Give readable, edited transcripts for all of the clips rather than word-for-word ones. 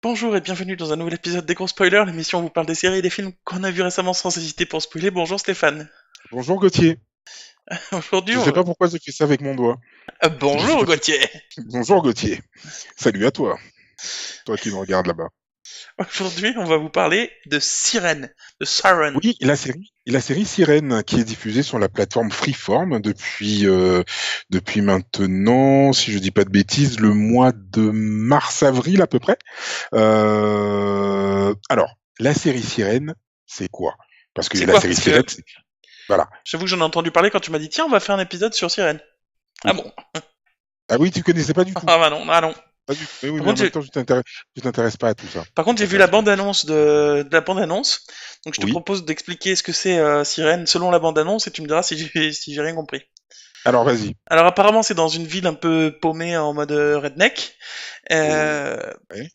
Bonjour et bienvenue dans un nouvel épisode des Gros Spoilers, l'émission où on vous parle des séries et des films qu'on a vus récemment sans hésiter pour spoiler. Bonjour Stéphane. Bonjour Gauthier. Aujourd'hui, Je sais pas pourquoi j'ai fait ça avec mon doigt. Je sais Bonjour pas si... Gauthier. Bonjour Gauthier. Salut à toi. Toi qui me regardes là-bas. Aujourd'hui, on va vous parler de Sirène, de Siren. Oui, la série Sirène qui est diffusée sur la plateforme Freeform depuis maintenant, si je dis pas de bêtises, le mois de mars-avril à peu près. Alors, la série Sirène, c'est quoi? Parce que C'est la quoi? série Parce que Sirène, voilà. j'avoue que j'en ai entendu parler quand tu m'as dit tiens, on va faire un épisode sur Sirène. Ah Oui. bon? Ah oui, tu connaissais pas du tout. Ah bah non, ah non. Pas du tout. Mais oui, Par mais en contre, même j'ai temps, tu t'intéresses pas à tout ça. par Tu contre, j'ai vu la t'intéresses pas à tout ça. bande-annonce de la bande-annonce. Donc je te Oui. propose d'expliquer ce que c'est Sirène selon la bande-annonce et tu me diras si j'ai rien compris. Alors, vas-y. Alors apparemment, c'est dans une ville un peu paumée en mode redneck. Oh, Euh, ouais.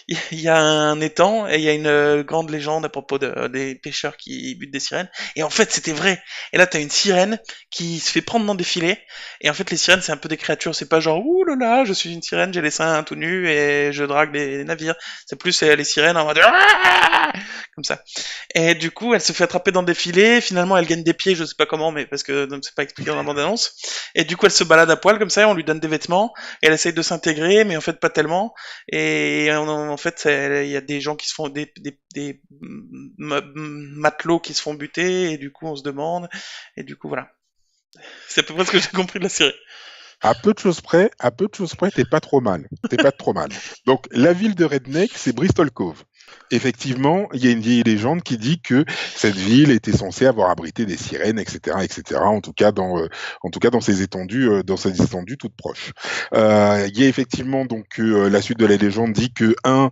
il y a un étang et il y a une grande légende à propos des pêcheurs qui butent des sirènes. Et en fait, c'était vrai. Et là, t'as une sirène qui se fait prendre dans des filets. Et en fait, les sirènes, c'est un peu des créatures. C'est pas genre, ouh là là, je suis une sirène, j'ai les seins tout nus et je drague les navires. C'est plus les sirènes en mode, ah comme ça. Et du coup, elle se fait attraper dans des filets. Finalement, elle gagne des pieds, je sais pas comment, mais parce que c'est pas expliqué dans la bande-annonce. Et du coup, elle se balade à poil comme ça. On lui donne des vêtements. Et elle essaye de s'intégrer, mais en fait, pas tellement. Et en fait, il y a des gens qui se font des matelots qui se font buter. Et du coup, on se demande. Et du coup, voilà. C'est à peu près ce que j'ai compris de la série. À peu de choses près, t'es pas trop mal. T'es pas trop mal. Donc, la ville de Redneck, c'est Bristol Cove. Effectivement, il y a une vieille légende qui dit que cette ville était censée avoir abrité des sirènes, etc., etc. En tout cas dans ces étendues toutes proches. Il y a effectivement donc la suite de la légende dit que un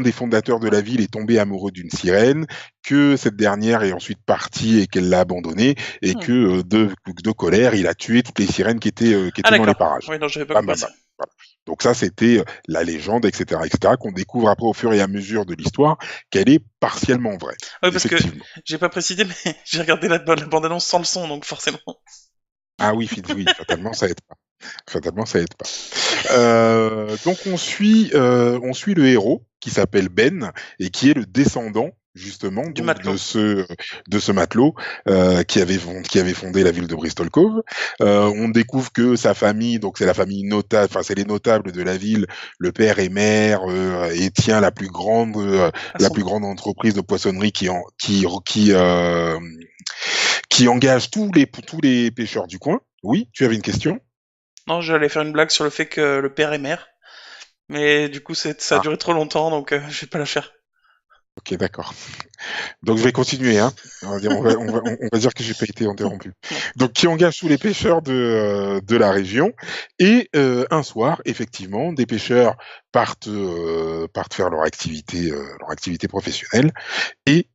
des fondateurs de la ville est tombé amoureux d'une sirène, que cette dernière est ensuite partie et qu'elle l'a abandonné et Hmm. que de colère, il a tué toutes les sirènes qui Ah étaient dans les d'accord. parages. Oui, non, j'avais pas Bam, compris bam, ça. bam. Voilà. Donc ça, c'était la légende, etc., etc., qu'on découvre après au fur et à mesure de l'histoire, qu'elle est partiellement vraie, Ah oui, parce que effectivement. j'ai pas précisé, mais j'ai regardé la bande-annonce sans le son, donc forcément. Ah oui, oui, fatalement, ça aide pas. Fatalement, ça aide pas. Donc on suit le héros qui s'appelle Ben et qui est le descendant justement Du donc matelot. de ce matelot qui avait fondé la ville de Bristol Cove. On découvre que sa famille, donc c'est la famille notable, enfin c'est les notables de la ville. Le père est maire et tient Ah, la son... plus grande entreprise de poissonnerie qui engage tous les pêcheurs du coin. Oui, tu avais une question? Non, j'allais faire une blague sur le fait que le père est mère. Mais du coup, ça a duré trop longtemps, donc je vais pas la faire. Ok, d'accord. Donc je vais continuer, hein. On va dire que j'ai pas été interrompu. Non. Donc qui engage tous les pêcheurs de la région et un soir, effectivement, des pêcheurs partent faire leur activité professionnelle et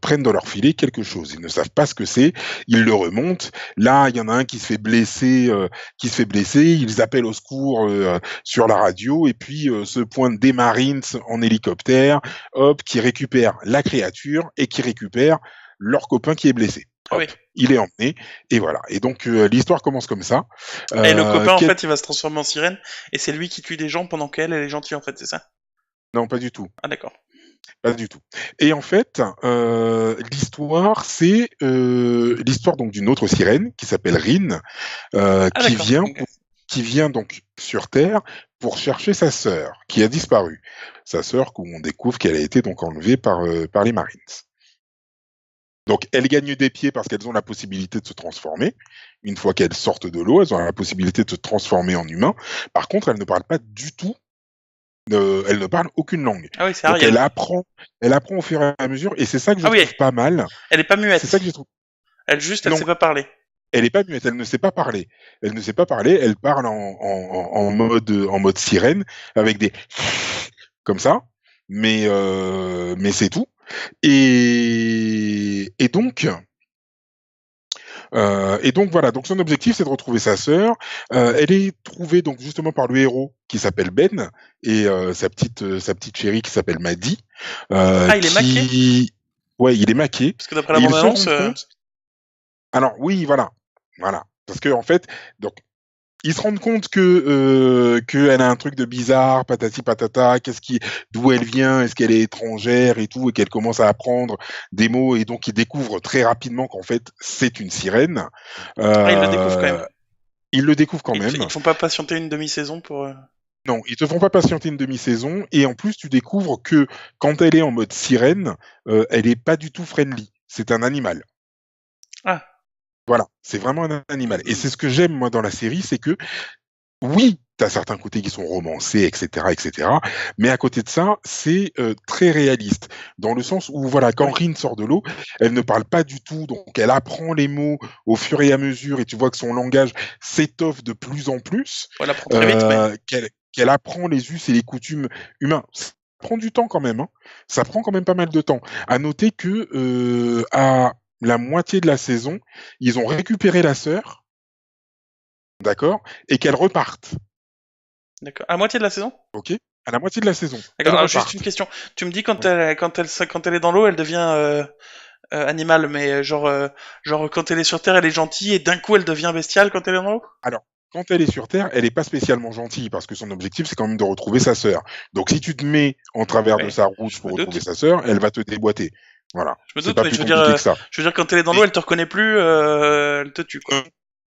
prennent dans leur filet quelque chose. Ils ne savent pas ce que c'est. Ils le remontent. Là, il y en a un qui se fait blesser. Ils appellent au secours sur la radio et puis se pointent des Marines en hélicoptère, hop, qui récupèrent la créature et qui récupèrent leur copain qui est blessé. Ah oui. Hop, il est emmené et voilà. Et donc l'histoire commence comme ça. Et le Euh, copain, en quel- fait, il va se transformer en sirène, et c'est lui qui tue des gens pendant qu'elle, elle est gentille, en fait, c'est ça? Non, pas du tout. Ah d'accord. Pas du tout. Et en fait, l'histoire, c'est l'histoire donc d'une autre sirène qui s'appelle Rin, Ah d'accord. Ok. qui vient donc sur Terre pour chercher sa sœur qui a disparu. Sa sœur, où on découvre qu'elle a été donc enlevée par les Marines. Donc, elles gagnent des pieds parce qu'elles ont la possibilité de se transformer. Une fois qu'elles sortent de l'eau, elles ont la possibilité de se transformer en humain. Par contre, elles ne parlent pas du tout. Elle ne parle aucune langue. Ah oui, c'est Donc, Ariel. elle apprend au fur et à mesure. Et c'est ça que je Ah oui, trouve pas mal. elle est pas C'est ça que muette. je trouve. Elle Non, sait pas parler. elle est pas muette. Elle ne sait pas parler. Elle ne sait pas parler. Elle parle en mode sirène avec des comme ça. Mais c'est tout. Et donc voilà, donc son objectif c'est de retrouver sa sœur. Elle est trouvée donc justement par le héros qui s'appelle Ben et sa petite chérie qui s'appelle Maddie, Ah, il est maqué? qui ouais il est maqué Parce que d'après la et ils se bande-annonce, rendent compte. Alors oui voilà, parce que en fait donc ils se rendent compte que qu'elle a un truc de bizarre, patati patata, d'où elle vient, est-ce qu'elle est étrangère et tout, et qu'elle commence à apprendre des mots, et donc ils découvrent très rapidement qu'en fait c'est une sirène. Ah, ils le découvrent quand même. Ils le découvrent quand Ils même. te font pas patienter une demi-saison pour... Non, ils te font pas patienter une demi-saison, et en plus tu découvres que quand elle est en mode sirène, elle est pas du tout friendly. C'est un animal. Ah, Voilà, c'est vraiment un animal. Et c'est ce que j'aime moi dans la série, c'est que oui, t'as certains côtés qui sont romancés, etc., etc. Mais à côté de ça, c'est très réaliste, dans le sens où voilà, quand oui. Rin sort de l'eau, elle ne parle pas du tout, donc elle apprend les mots au fur et à mesure, et tu vois que son langage s'étoffe de plus en plus, On l'apprend très vite, mais... qu'elle apprend les us et les coutumes humains. Ça prend du temps quand même, hein. Ça prend quand même pas mal de temps. À noter que à la moitié de la saison, ils ont récupéré la sœur, d'accord, et qu'elles repartent. D'accord. À moitié de la saison? Ok. À la moitié de la saison, D'accord. elles Alors, juste une repartent. question. Tu me dis Ouais. quand elle est dans l'eau, elle devient animale, mais genre quand elle est sur Terre, elle est gentille et d'un coup elle devient bestiale quand elle est dans l'eau? Alors, quand elle est sur Terre, elle n'est pas spécialement gentille parce que son objectif, c'est quand même de retrouver sa sœur. Donc, si tu te mets en travers de Ouais, sa route je pour me retrouver doute. sa sœur, elle va te déboîter. Voilà. Je me C'est doute, pas mais plus compliqué que ça. je veux dire quand elle est dans l'eau, Mais elle te reconnaît plus, elle te tue quoi.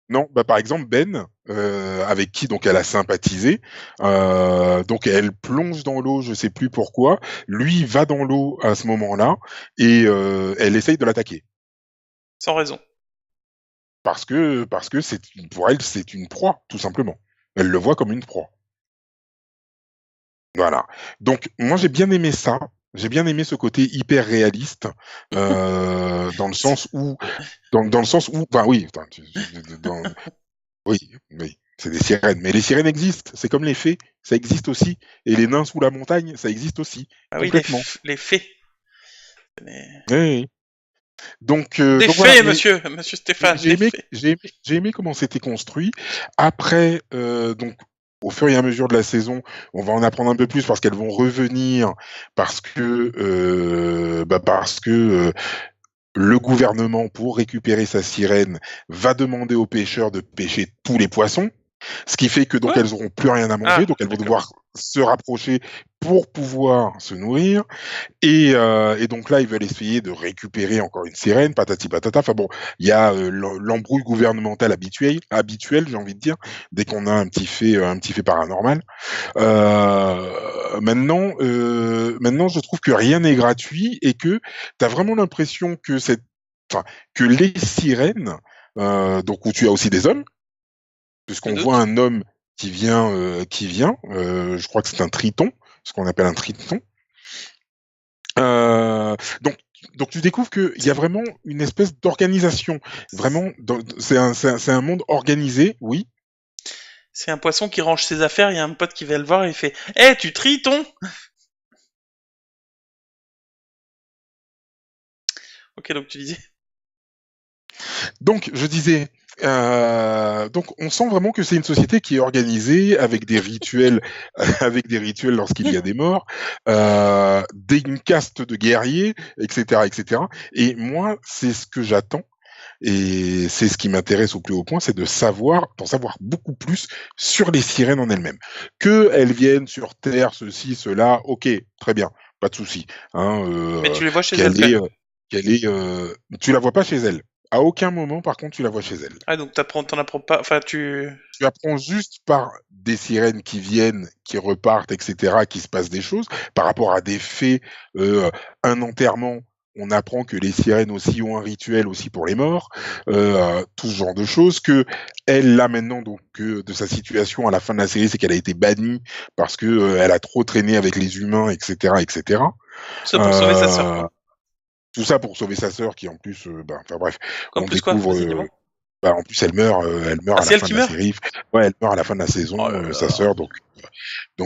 non, bah par exemple Ben, avec qui donc elle a sympathisé, donc elle plonge dans l'eau, je sais plus pourquoi. Lui va dans l'eau à ce moment-là et elle essaye de l'attaquer. Sans raison. Parce que pour elle, c'est une proie, tout simplement. Elle le voit comme une proie. Voilà. Donc, moi, j'ai bien aimé ça. J'ai bien aimé ce côté hyper réaliste, dans le C'est- sens où, dans le sens où, enfin oui, attends, oui, oui, c'est des sirènes, mais les sirènes existent. C'est comme les fées, ça existe aussi. Et les nains sous la montagne, ça existe aussi, Ah oui, complètement. les fées. Oui, oui. Des Donc voilà. fées, Mais monsieur Stéphane, j'ai des aimé, fées. j'ai aimé comment c'était construit. Après, donc, au fur et à mesure de la saison, on va en apprendre un peu plus parce qu'elles vont revenir, parce que le gouvernement, pour récupérer sa sirène, va demander aux pêcheurs de pêcher tous les poissons. Ce qui fait que donc Quoi? elles auront plus rien à manger, Ah, donc elles vont d'accord. devoir se rapprocher pour pouvoir se nourrir. Et donc là, ils veulent essayer de récupérer encore une sirène, patati patata. Enfin bon, il y a l'embrouille gouvernementale habituelle, j'ai envie de dire, dès qu'on a un petit fait paranormal. Maintenant, je trouve que rien n'est gratuit et que tu as vraiment l'impression que enfin, que les sirènes, donc où tu as aussi des hommes, Je me puisqu'on voit doute. un homme je crois que c'est un triton, ce qu'on appelle un triton. Euh, donc, donc tu découvres qu'il y a vraiment une espèce d'organisation. Vraiment, c'est un monde organisé, oui. C'est un poisson qui range ses affaires, il y a un pote qui va le voir et il fait Eh, tu tries ton. Ok, donc tu disais. Donc, je disais, donc on sent vraiment que c'est une société qui est organisée avec des rituels, avec des rituels lorsqu'il y a des morts, une caste de guerriers, etc., etc. Et moi, c'est ce que j'attends. Et c'est ce qui m'intéresse au plus haut point, c'est d'en savoir beaucoup plus sur les sirènes en elles-mêmes. Qu'elles viennent sur Terre, ceci, cela, ok, très bien, pas de souci. Hein, Mais tu les vois chez elle qu'elle quand est, même. tu la vois pas chez elle. À aucun moment, par contre, tu la vois chez elle. Ah, donc t'en apprends pas. Enfin, tu. Tu apprends juste par des sirènes qui viennent, qui repartent, etc., qu'il se passe des choses. Par rapport à des faits, un enterrement, on apprend que les sirènes aussi ont un rituel aussi pour les morts, tout ce genre de choses. Que elle, là maintenant, donc, de sa situation à la fin de la série, c'est qu'elle a été bannie parce que elle a trop traîné avec les humains, etc., etc. Ça pour sauver sa sœur, Euh, quoi. tout ça pour sauver sa sœur, qui en plus, enfin bref, En on plus, quoi? découvre. Vas-y, dis-moi. Bah, en plus, elle meurt Ah, à c'est la elle fin qui de la meurt? série. Ouais, elle meurt à la fin de la Oh saison, là sa là. sœur, donc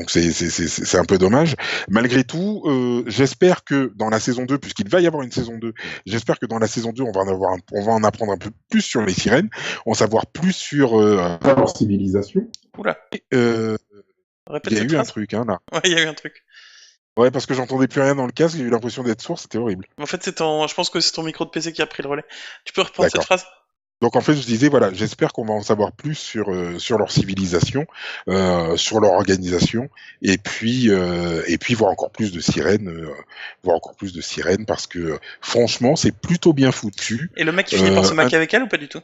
c'est un peu dommage. Malgré tout, j'espère que dans la saison 2, puisqu'il va y avoir une saison 2, j'espère que dans la saison 2, on va en apprendre un peu plus sur les sirènes, en savoir plus sur leur civilisation. Oula. Euh, il Répète y a cette eu un phrase. truc, hein, là. Ouais, il y a eu un truc. Ouais, parce que j'entendais plus rien dans le casque, j'ai eu l'impression d'être sourd, c'était horrible. En fait, je pense que c'est ton micro de PC qui a pris le relais. Tu peux reprendre cette D'accord. phrase? Donc en fait, je disais, voilà, j'espère qu'on va en savoir plus sur leur civilisation, sur leur organisation, et puis voir encore plus de sirènes, parce que franchement, c'est plutôt bien foutu. Et le mec qui finit par se Un- maquer avec elle ou pas du tout?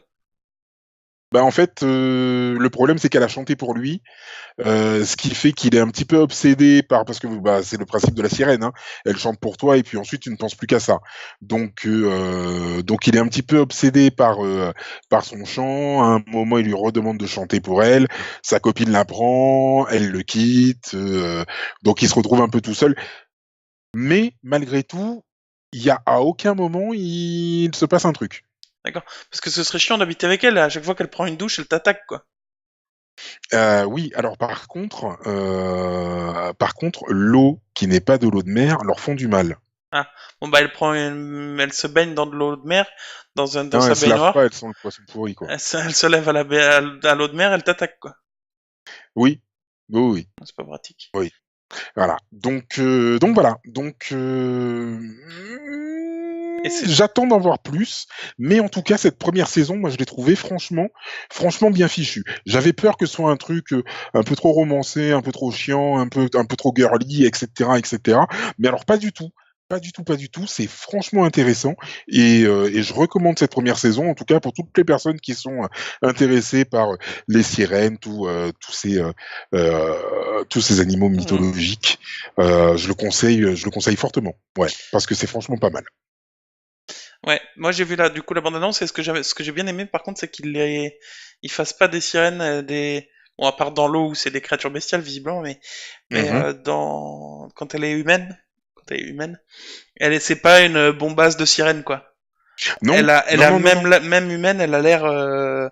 Bah en fait, le problème c'est qu'elle a chanté pour lui, ce qui fait qu'il est un petit peu obsédé parce que bah, c'est le principe de la sirène, hein. Elle chante pour toi et puis ensuite tu ne penses plus qu'à ça. Donc il est un petit peu obsédé par son chant. À un moment, il lui redemande de chanter pour elle. Sa copine l'apprend, elle le quitte. Donc il se retrouve un peu tout seul. Mais malgré tout, il y a à aucun moment il se passe un truc. D'accord. Parce que ce serait chiant d'habiter avec elle, à chaque fois qu'elle prend une douche, elle t'attaque, quoi. Oui, alors par contre, l'eau qui n'est pas de l'eau de mer leur font du mal. Ah, bon bah elle se baigne dans de l'eau de mer, dans Non, sa elles se lavent pas, baignoire, elles sont le poisson pourri, quoi. elle se lève à l'eau de mer, elle t'attaque, quoi. Oui, oui, oui, C'est pas pratique. oui. Voilà. Donc voilà. Et c'est, J'attends d'en voir plus, mais en tout cas cette première saison, moi je l'ai trouvée franchement bien fichue. J'avais peur que ce soit un truc un peu trop romancé, un peu trop chiant, un peu trop girly, etc., etc. Mais alors pas du tout. Pas du tout, pas du tout. C'est franchement intéressant et je recommande cette première saison, en tout cas pour toutes les personnes qui sont intéressées par les sirènes, tous ces animaux Mhm. mythologiques. Je le conseille fortement. Ouais, parce que c'est franchement pas mal. Ouais, moi j'ai vu là du coup la bande-annonce et ce que j'ai bien aimé par contre c'est ils fassent pas des sirènes bon à part dans l'eau où c'est des créatures bestiales visiblement mais Mhm. dans quand elle est humaine, c'est pas une bombasse de sirène quoi. Non, non, non, non, non. Même humaine, elle a l'air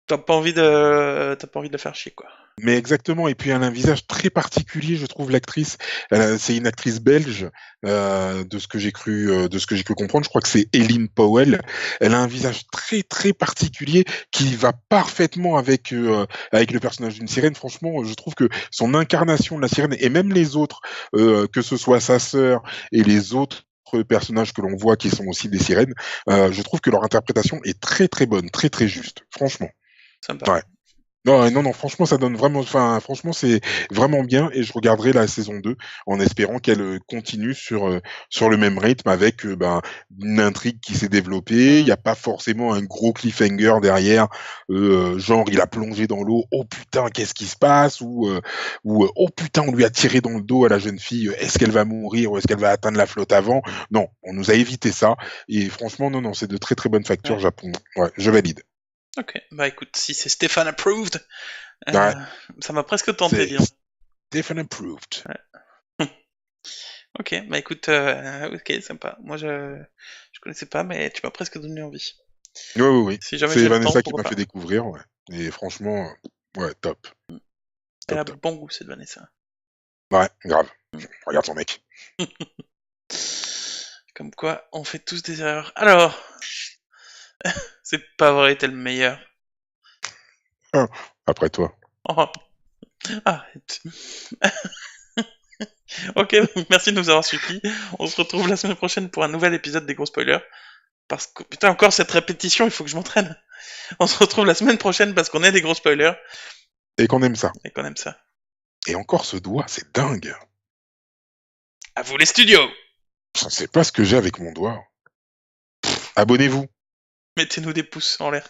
t'as pas envie de la faire chier quoi. Mais exactement. Et puis elle a un visage très particulier, je trouve, l'actrice. C'est une actrice belge, de ce que j'ai cru comprendre. Je crois que c'est Eileen Powell. Elle a un visage très très particulier qui va parfaitement avec le personnage d'une sirène. Franchement, je trouve que son incarnation de la sirène et même les autres, que ce soit sa sœur et les autres personnages que l'on voit qui sont aussi des sirènes, je trouve que leur interprétation est très très bonne, très très juste. Franchement. Sympa. Ouais. Non, non, non, franchement, ça donne vraiment, enfin, franchement, c'est vraiment bien et je regarderai la saison 2 en espérant qu'elle continue sur le même rythme avec ben, une intrigue qui s'est développée. Il Hmm. n'y a pas forcément un gros cliffhanger derrière, genre il a plongé dans l'eau, oh putain, qu'est-ce qui se passe? Ou oh putain, on lui a tiré dans le dos à la jeune fille, est-ce qu'elle va mourir ou est-ce qu'elle va atteindre la flotte avant? Non, on nous a évité ça et franchement, non, non, c'est de très très bonnes factures Ouais. Japon. Ouais, je valide. Ok. Bah écoute, si c'est Stéphane approved, Ouais, euh, ça m'a presque tenté, c'est disons. Stephen approved. Ok, bah écoute, ok, sympa. Je connaissais pas, mais tu m'as presque donné envie. Oui, oui, oui. Si jamais C'est j'ai le temps, Vanessa qui pourquoi m'a fait pas. découvrir, ouais. Et franchement, ouais, top, Elle a top, top. bon goût, cette Vanessa. Ouais, grave. Regarde ton mec. Comme quoi, on fait tous des erreurs. Alors, c'est pas vrai, t'es le meilleur. Hein, après toi. Oh, arrête. Ok, merci de nous avoir suivis. On se retrouve la semaine prochaine pour un nouvel épisode des gros spoilers. Parce que, putain, encore cette répétition, il faut que je m'entraîne. On se retrouve la semaine prochaine parce qu'on est des gros spoilers Et qu'on aime ça. et qu'on aime ça. Et encore ce doigt, c'est dingue. À vous les studios! Je ne sais pas ce que j'ai avec mon doigt. Abonnez-vous. Mettez-nous des pouces en l'air.